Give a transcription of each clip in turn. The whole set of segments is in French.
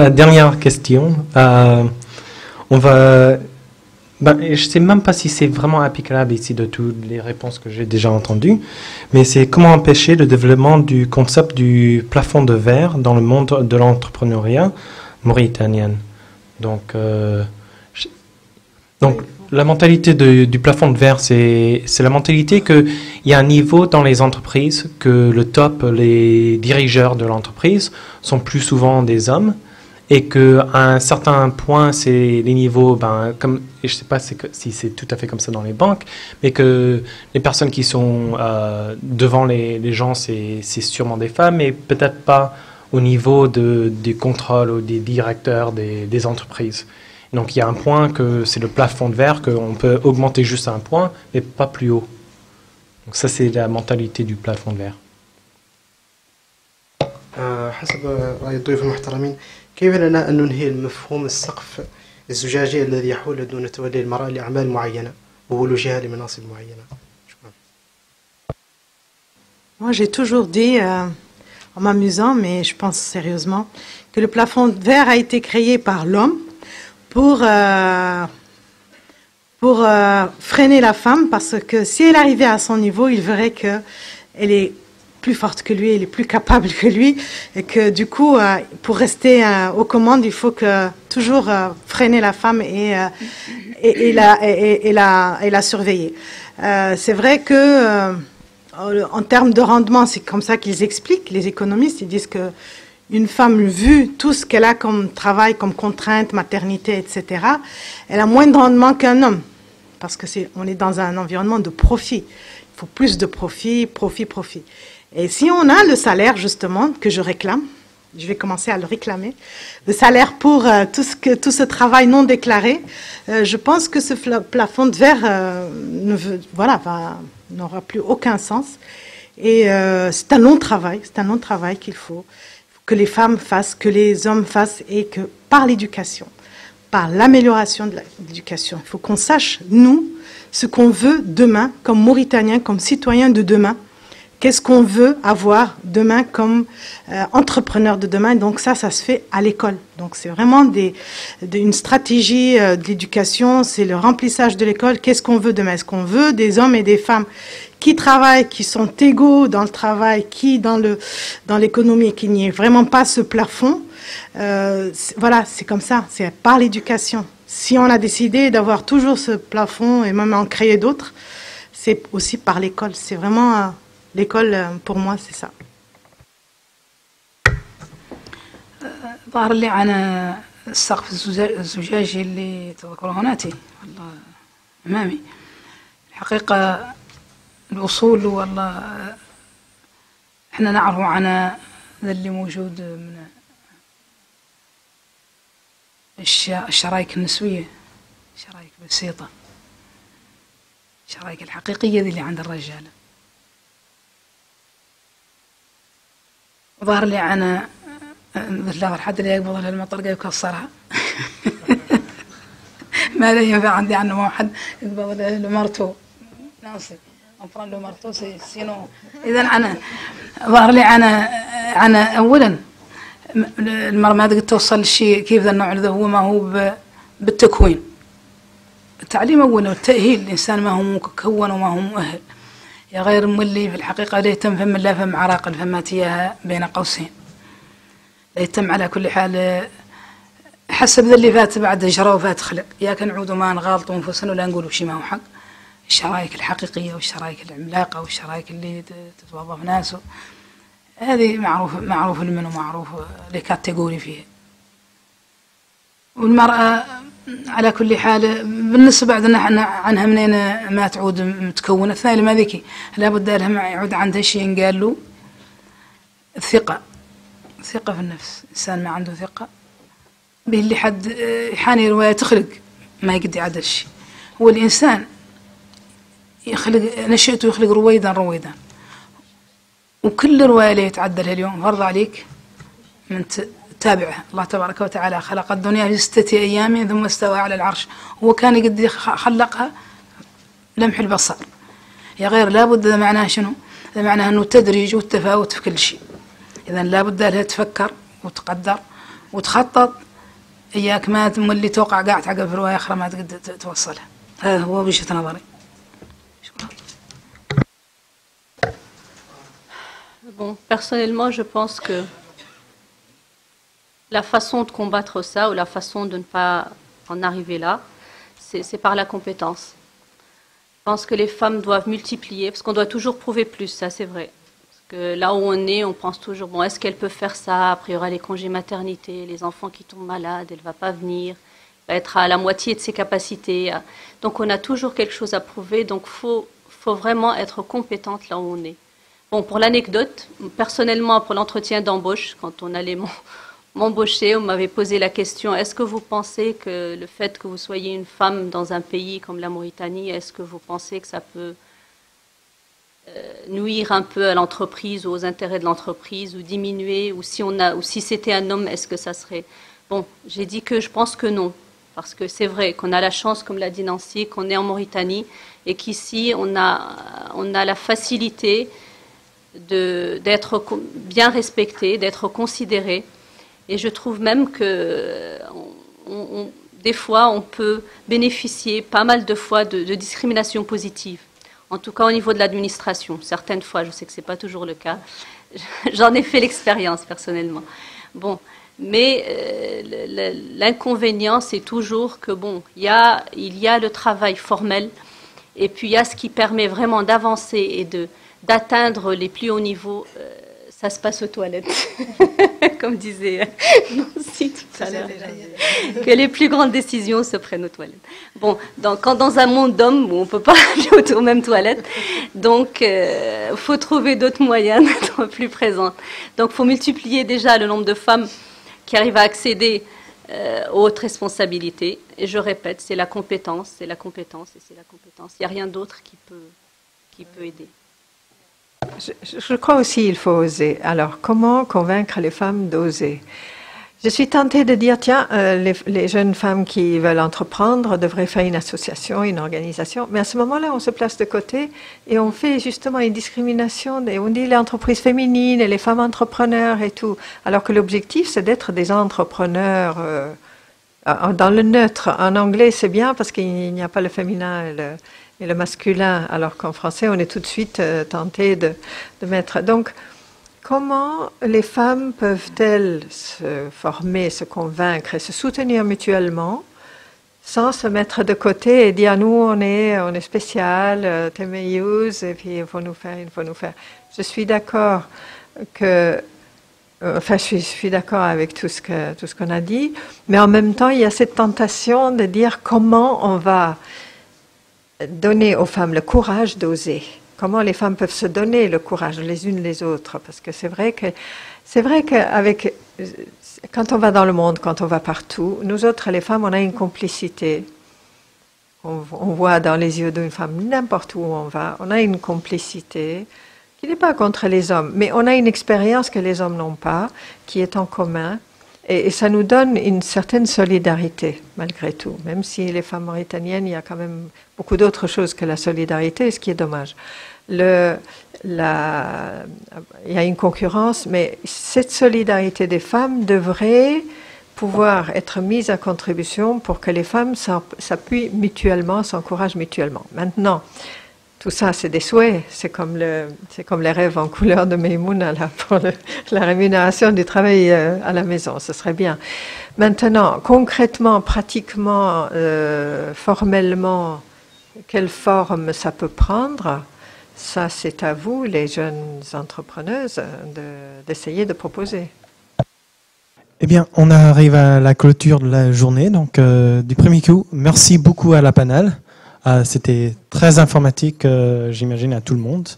la dernière question. On va... Ben, je ne sais même pas si c'est vraiment applicable ici de toutes les réponses que j'ai déjà entendues, mais c'est comment empêcher le développement du concept du plafond de verre dans le monde de l'entrepreneuriat mauritanien. Donc, la mentalité du plafond de verre, c'est la mentalité qu'il y a un niveau dans les entreprises, que le top, les dirigeants de l'entreprise sont plus souvent des hommes, et qu'à un certain point, c'est les niveaux, comme, je ne sais pas si c'est tout à fait comme ça dans les banques, mais que les personnes qui sont devant les gens, c'est sûrement des femmes, mais peut-être pas au niveau du contrôle ou des directeurs des entreprises. Donc il y a un point que c'est le plafond de verre, qu'on peut augmenter juste à un point, mais pas plus haut. Donc ça, c'est la mentalité du plafond de verre. حسب رأي الضيوف المحترمين كيف لنا أن ننهي المفهوم السقف الزجاجي الذي يحول دون تولي المرأة لأعمال معينة وولوجها لمناصب معينة. Moi, j'ai toujours dit, en m'amusant, mais je pense sérieusement, que le plafond de verre a été créé par l'homme pour freiner la femme, parce que si elle arrivait à son niveau, il verrait qu'elle est plus forte que lui, elle est plus capable que lui, et que du coup, pour rester aux commandes, il faut toujours freiner la femme et la surveiller. C'est vrai que en termes de rendement, c'est comme ça qu'ils expliquent, les économistes, ils disent que une femme, vu tout ce qu'elle a comme travail, comme contrainte, maternité, etc., elle a moins de rendement qu'un homme, parce que on est dans un environnement de profit. Il faut plus de profit. Et si on a le salaire, justement, que je réclame, je vais commencer à le réclamer, le salaire pour tout ce travail non déclaré, je pense que ce plafond de verre n'aura plus aucun sens. Et c'est un long travail qu'il faut que les femmes fassent, que les hommes fassent, et que par l'éducation, par l'amélioration de l'éducation, il faut qu'on sache, nous, ce qu'on veut demain, comme Mauritaniens, comme citoyens de demain. Qu'est-ce qu'on veut avoir demain comme entrepreneur de demain? Donc ça se fait à l'école. Donc c'est vraiment une stratégie de l'éducation, c'est le remplissage de l'école. Qu'est-ce qu'on veut demain? Est-ce qu'on veut des hommes et des femmes qui travaillent, qui sont égaux dans le travail, qui dans l'économie, qu'il n'y ait vraiment pas ce plafond? Voilà, c'est comme ça, c'est par l'éducation. Si on a décidé d'avoir toujours ce plafond et même en créer d'autres, c'est aussi par l'école. C'est vraiment... l'école, pour moi, c'est ça. ظهر لي عن السقف الزجاجي اللي تذكره ناتي والله أمامي. الحقيقة الأصول والله إحنا نعرف عن ذا اللي موجود من الشرايك النسوية، شرايك بسيطة، الشرايك الحقيقية ذي اللي عند الرجال. ظهر لي أنا مثل الحد اللي يقبض لها المطرقة يكسرها. ما لا ينفع عندي عنه ما حد يقبض له مرتو ناصي أفران له مرتو سينو. إذا أنا ظهر لي أنا أولا المرأة ما تقدر توصل للشيء كيف ذا النوع ذا هو ما هو بالتكوين. التعليم أولا والتأهيل، الإنسان ما هو مكون وما هو مؤهل. يا غير مولي في الحقيقة لا يتم فم الله فم عراقل فماتيها بين قوسين. لا يتم على كل حال حسب ذا اللي فات بعد هجرة وفات خلق، يا كنعودوا ما نغالطوا أنفسنا ولا نقولوا شيء ما هو حق. الشرايك الحقيقية والشرايك العملاقة والشرايك اللي تتوظف ناس هذه معروف لمن ومعروف لكاتيجوري فيها. والمرأة على كل حال بالنسبة بعدنا عنها منين ما تعود متكونة. الثاني ما ذيكي لابد لها ما يعود عندها شيء قال له الثقة في النفس. إنسان ما عنده ثقة به اللي حد يحاني رواية تخلق ما يقدر يعدل شيء. هو الإنسان يخلق نشأته يخلق رويدا وكل رواية اللي يتعدلها اليوم فرض عليك من تابعه. الله تبارك وتعالى خلق الدنيا في 6 أيام ثم استوى على العرش. هو كان يقدر خلقها لمح البصر. يا غير لابد هذا معناه شنو؟ هذا معناه أنه التدريج والتفاوت في كل شيء. إذا لابد لها تفكر وتقدر وتخطط إياك ما تملي توقع قاعد تعقب في رواية أخرى ما تقدر توصلها. هذا هو وجهة نظري. شكرا. Bon, personnellement, je pense que la façon de combattre ça ou la façon de ne pas en arriver là, c'est par la compétence. Je pense que les femmes doivent multiplier, parce qu'on doit toujours prouver plus, ça c'est vrai. Parce que là où on est, on pense toujours, bon, est-ce qu'elle peut faire ça? Après, il y aura les congés maternité, les enfants qui tombent malades, elle ne va pas venir, elle va être à la moitié de ses capacités. Donc on a toujours quelque chose à prouver, donc faut vraiment être compétente là où on est. Bon, pour l'anecdote, personnellement, pour l'entretien d'embauche, quand on allait m'embaucher, on m'avait posé la question, est-ce que vous pensez que le fait que vous soyez une femme dans un pays comme la Mauritanie, est-ce que vous pensez que ça peut nuire un peu à l'entreprise ou aux intérêts de l'entreprise ou diminuer, ou si c'était un homme, est-ce que ça serait... Bon, j'ai dit que je pense que non, parce que c'est vrai qu'on a la chance, comme l'a dit Nancy, qu'on est en Mauritanie et qu'ici, on a la facilité d'être bien respecté, d'être considéré. Et je trouve même que des fois, on peut bénéficier pas mal de fois de discrimination positive. En tout cas, au niveau de l'administration. Certaines fois, je sais que ce n'est pas toujours le cas. J'en ai fait l'expérience, personnellement. Bon, mais l'inconvénient, c'est toujours que, bon, il y a le travail formel, et puis il y a ce qui permet vraiment d'avancer et d'atteindre les plus hauts niveaux, ça se passe aux toilettes, comme disait Nancy tout à l'heure, que les plus grandes décisions se prennent aux toilettes. Bon, quand dans un monde d'hommes, on ne peut pas aller aux mêmes toilettes, donc il faut trouver d'autres moyens d'être plus présentes. Donc il faut multiplier déjà le nombre de femmes qui arrivent à accéder aux hautes responsabilités. Et je répète, c'est la compétence, c'est la compétence et c'est la compétence. Il n'y a rien d'autre qui peut aider. Je crois aussi qu'il faut oser. Alors, comment convaincre les femmes d'oser? Je suis tentée de dire, tiens, les jeunes femmes qui veulent entreprendre devraient faire une association, une organisation. Mais à ce moment-là, on se place de côté et on fait justement une discrimination. On dit les entreprises féminines et les femmes entrepreneurs et tout. Alors que l'objectif, c'est d'être des entrepreneurs dans le neutre. En anglais, c'est bien parce qu'il n'y a pas le féminin et le masculin, alors qu'en français, on est tout de suite tenté de mettre... Donc, comment les femmes peuvent-elles se former, se convaincre et se soutenir mutuellement sans se mettre de côté et dire, nous, on est spécial, Temeyouz, et puis il faut nous faire. Je suis d'accord que... Enfin, je suis d'accord avec tout ce qu'on a dit, mais en même temps, il y a cette tentation de dire comment on va donner aux femmes le courage d'oser. Comment les femmes peuvent se donner le courage les unes les autres, parce que c'est vrai que quand on va dans le monde, quand on va partout, nous autres les femmes, on a une complicité. On voit dans les yeux d'une femme n'importe où on va, on a une complicité qui n'est pas contre les hommes, mais on a une expérience que les hommes n'ont pas, qui est en commun. Et ça nous donne une certaine solidarité, malgré tout. Même si les femmes mauritaniennes, il y a quand même beaucoup d'autres choses que la solidarité, ce qui est dommage. Il y a une concurrence, mais cette solidarité des femmes devrait pouvoir être mise à contribution pour que les femmes s'appuient mutuellement, s'encouragent mutuellement. Maintenant, tout ça, c'est des souhaits. C'est comme les rêves en couleur de Maïmouna là, pour la rémunération du travail à la maison. Ce serait bien. Maintenant, concrètement, pratiquement, formellement, quelle forme ça peut prendre? Ça, c'est à vous, les jeunes entrepreneuses, d'essayer de proposer. Eh bien, on arrive à la clôture de la journée. Donc, du premier coup, merci beaucoup à la panel. C'était très informatique, j'imagine, à tout le monde.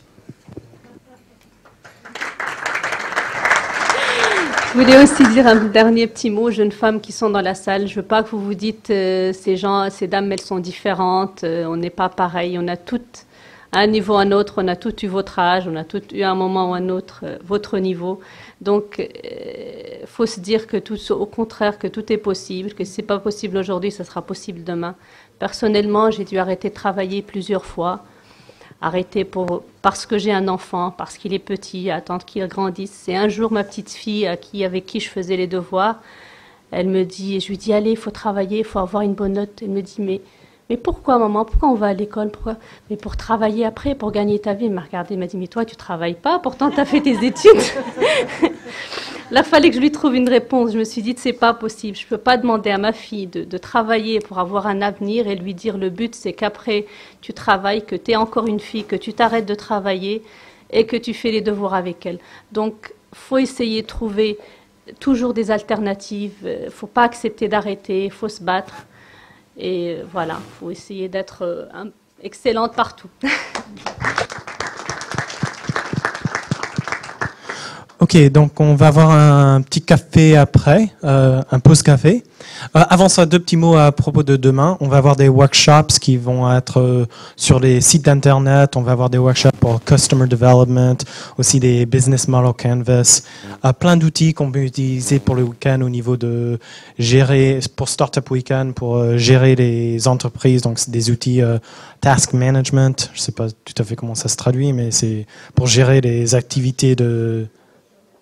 Je voulais aussi dire un dernier petit mot aux jeunes femmes qui sont dans la salle. Je veux pas que vous vous dites ces dames, elles sont différentes, on n'est pas pareil. On a toutes, à un niveau ou à un autre, on a toutes eu votre âge, on a toutes eu à un moment ou à un autre votre niveau. Donc, faut se dire que au contraire, que tout est possible, que si c'est pas possible aujourd'hui, ça sera possible demain. Personnellement, j'ai dû arrêter de travailler plusieurs fois. Arrêter parce que j'ai un enfant, parce qu'il est petit, attendre qu'il grandisse. C'est un jour ma petite fille avec qui je faisais les devoirs. Elle me dit, et je lui dis, allez, il faut travailler, il faut avoir une bonne note. Elle me dit, mais pourquoi, maman? Pourquoi on va à l'école? Pourquoi? Mais pour travailler après, pour gagner ta vie. Elle m'a regardée, elle m'a dit, mais toi, tu travailles pas, pourtant, tu as fait tes études. Là, il fallait que je lui trouve une réponse. Je me suis dit, c'est pas possible. Je peux pas demander à ma fille de travailler pour avoir un avenir et lui dire, le but, c'est qu'après, tu travailles, que tu es encore une fille, que tu t'arrêtes de travailler et que tu fais les devoirs avec elle. Donc, faut essayer de trouver toujours des alternatives. Faut pas accepter d'arrêter, faut se battre. Et voilà, faut essayer d'être excellente partout. Ok, donc on va avoir un petit café après, un pause café. Avant ça, 2 petits mots à propos de demain. On va avoir des workshops qui vont être sur les sites d'internet. On va avoir des workshops pour customer development, aussi des business model canvas, plein d'outils qu'on peut utiliser pour le week-end au niveau de gérer, pour Startup Weekend, pour gérer les entreprises. Donc c'est des outils task management. Je sais pas tout à fait comment ça se traduit, mais c'est pour gérer les activités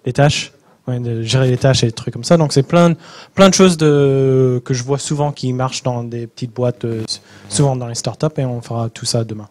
les tâches, de gérer les tâches et des trucs comme ça. Donc c'est plein de choses que je vois souvent qui marchent dans des petites boîtes, souvent dans les startups, et on fera tout ça demain.